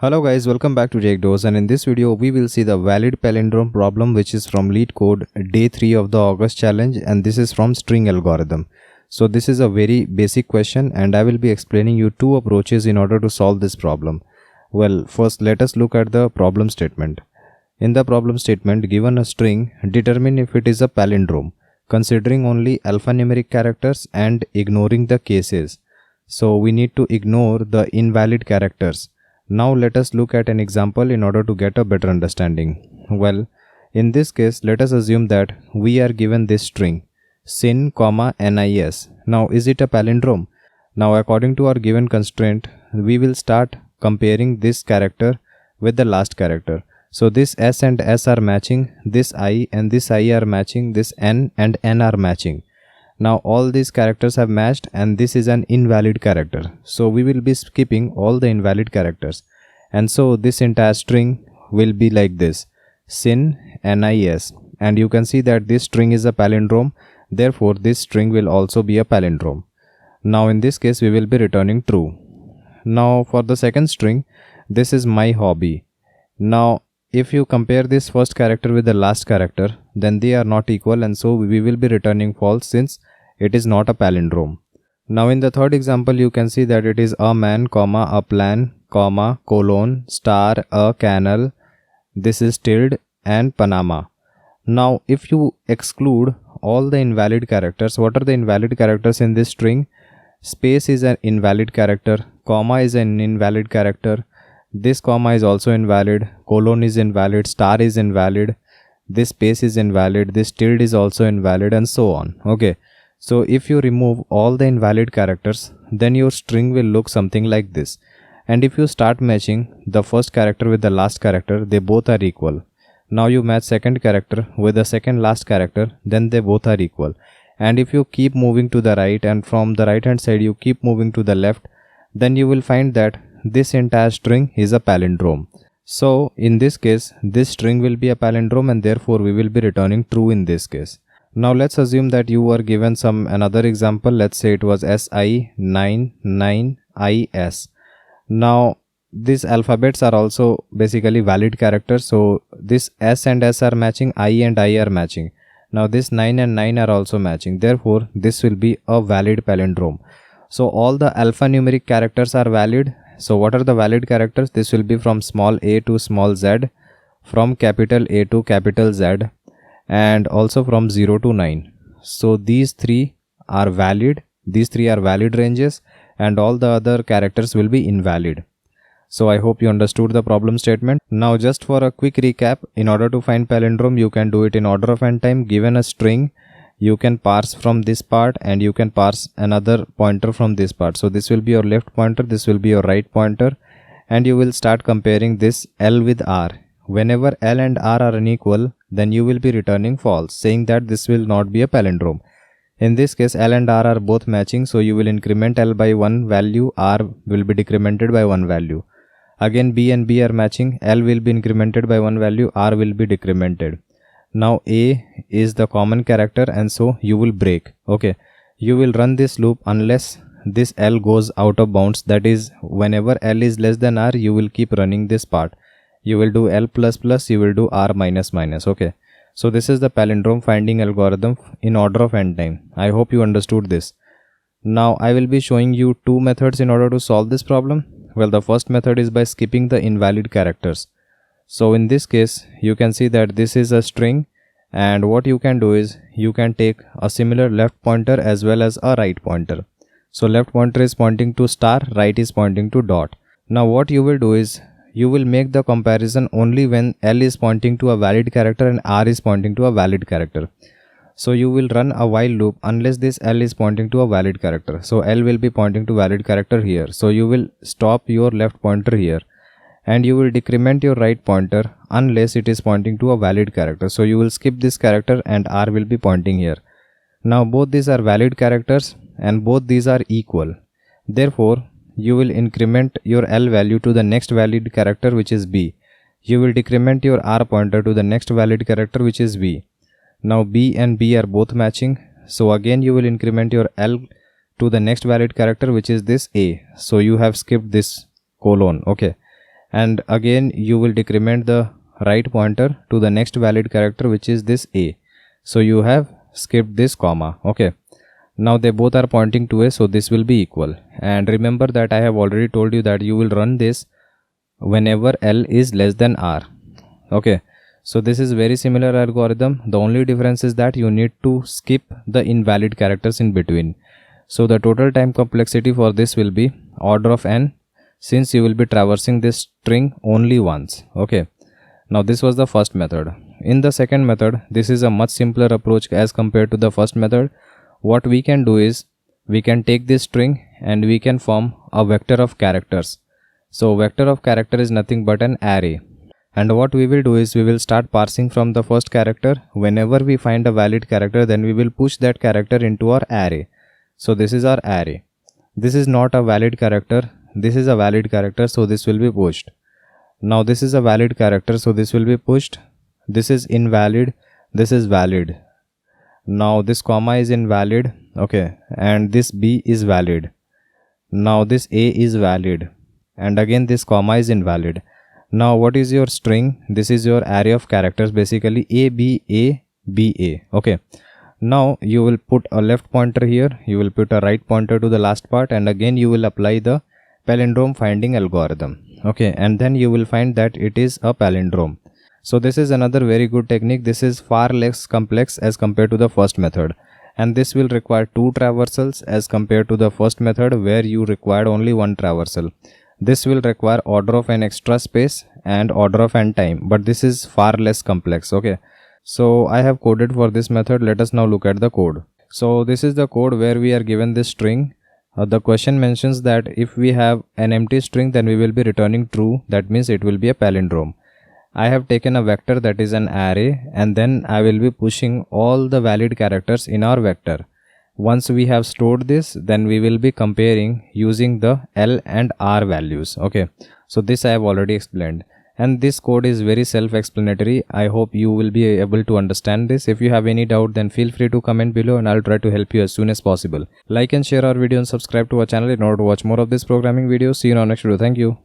Hello guys, welcome back to JakeDose, and in this video we will see the valid palindrome problem which is from LeetCode day 3 of the August challenge, and this is from string algorithm. So this is a very basic question and I will be explaining you two approaches in order to solve this problem. Well, first let us look at the problem statement. In the problem statement, given a string, determine if it is a palindrome, considering only alphanumeric characters and ignoring the cases. So we need to ignore the invalid characters. Now let us look at an example in order to get a better understanding. Well, in this case, let us assume that we are given this string sin, nis. Now is it a palindrome? Now according to our given constraint, we will start comparing this character with the last character. So this s and s are matching, this I and this I are matching, this n and n are matching. Now all these characters have matched and this is an invalid character. So we will be skipping all the invalid characters. And so this entire string will be like this, sin nis. And you can see that this string is a palindrome. Therefore this string will also be a palindrome. Now in this case we will be returning true. Now for the second string, this is my hobby. Now if you compare this first character with the last character, then they are not equal, and so we will be returning false since it is not a palindrome. Now in the third example, you can see that it is a man, comma, a plan, comma, colon, star, a canal, this is tilde and Panama. Now if you exclude all the invalid characters, what are the invalid characters in this string? Space is an invalid character, comma is an invalid character, this comma is also invalid, colon is invalid, star is invalid, this space is invalid, this tilde is also invalid, and so on. Okay, so if you remove all the invalid characters, then your string will look something like this. And if you start matching the first character with the last character, they both are equal. Now you match second character with the second last character, then they both are equal. And if you keep moving to the right and from the right hand side you keep moving to the left, then you will find that this entire string is a palindrome. So in this case, this string will be a palindrome and therefore we will be returning true in this case. Now let's assume that you were given another example. Let's say it was SI99IS. Now these alphabets are also basically valid characters. So this S and S are matching, I and I are matching. Now this 9 and 9 are also matching. Therefore this will be a valid palindrome. So all the alphanumeric characters are valid. So what are the valid characters? This will be from small a to small z, from capital A to capital Z, and also from 0 to 9. So these three are valid. These three are valid ranges, and all the other characters will be invalid. So I hope you understood the problem statement. Now just for a quick recap, in order to find palindrome, you can do it in order of n time. Given a string, you can parse from this part and you can parse another pointer from this part. So this will be your left pointer, this will be your right pointer, and you will start comparing this L with R. Whenever L and R are unequal, then you will be returning false, saying that this will not be a palindrome. In this case, L and R are both matching, so you will increment L by one value, R will be decremented by one value. Again B and B are matching, L will be incremented by one value, R will be decremented. Now A is the common character and so you will break. Okay, you will run this loop unless this L goes out of bounds. That is, whenever L is less than R, you will keep running this part. You will do L plus plus, you will do R minus minus. Okay, so this is the palindrome finding algorithm in order of n time. I hope you understood this. Now I will be showing you two methods in order to solve this problem. Well, the first method is by skipping the invalid characters. So in this case, you can see that this is a string, and what you can do is you can take a similar left pointer as well as a right pointer. So left pointer is pointing to star, right is pointing to dot. Now what you will do is you will make the comparison only when L is pointing to a valid character and R is pointing to a valid character. So you will run a while loop unless this L is pointing to a valid character. So L will be pointing to valid character here. So you will stop your left pointer here, and you will decrement your right pointer unless it is pointing to a valid character. So you will skip this character and R will be pointing here. Now both these are valid characters and both these are equal. Therefore you will increment your L value to the next valid character, which is B. You will decrement your R pointer to the next valid character, which is B. Now B and B are both matching. So again you will increment your L to the next valid character, which is this A. So you have skipped this colon. Okay, and again you will decrement the right pointer to the next valid character, which is this A. So you have skipped this comma. Okay, now they both are pointing to A, so this will be equal. And remember that I have already told you that you will run this whenever L is less than R. Okay, so this is very similar algorithm. The only difference is that you need to skip the invalid characters in between. So the total time complexity for this will be order of n, since you will be traversing this string only once. Okay, now this was the first method. In the second method, this is a much simpler approach as compared to the first method. What we can do is we can take this string and we can form a vector of characters. So vector of character is nothing but an array. And what we will do is we will start parsing from the first character. Whenever we find a valid character, then we will push that character into our array. So this is our array. This is not a valid character. This is a valid character, so this will be pushed. Now this is a valid character, so this will be pushed. This is invalid. This is valid. Now this comma is invalid. Okay, and this B is valid. Now this A is valid, and again this comma is invalid. Now what is your string? This is your array of characters, basically A B A B A. Okay, now you will put a left pointer here, you will put a right pointer to the last part, and again you will apply the palindrome finding algorithm. Okay, and then you will find that it is a palindrome. So this is another very good technique. This is far less complex as compared to the first method, and this will require 2 traversals as compared to the first method where you required only 1 traversal. This will require order of n extra space and order of n time, but this is far less complex. Okay, so I have coded for this method. Let us now look at the code. So this is the code where we are given this string. The question mentions that if we have an empty string, then we will be returning true. That means it will be a palindrome. I have taken a vector that is an array, and then I will be pushing all the valid characters in our vector. Once we have stored this, then we will be comparing using the L and R values. Okay, so this I have already explained, and this code is very self-explanatory. I hope you will be able to understand this. If you have any doubt, then feel free to comment below and I'll try to help you as soon as possible. Like and share our video and subscribe to our channel in order to watch more of this programming videos. See you in our next video. Thank you.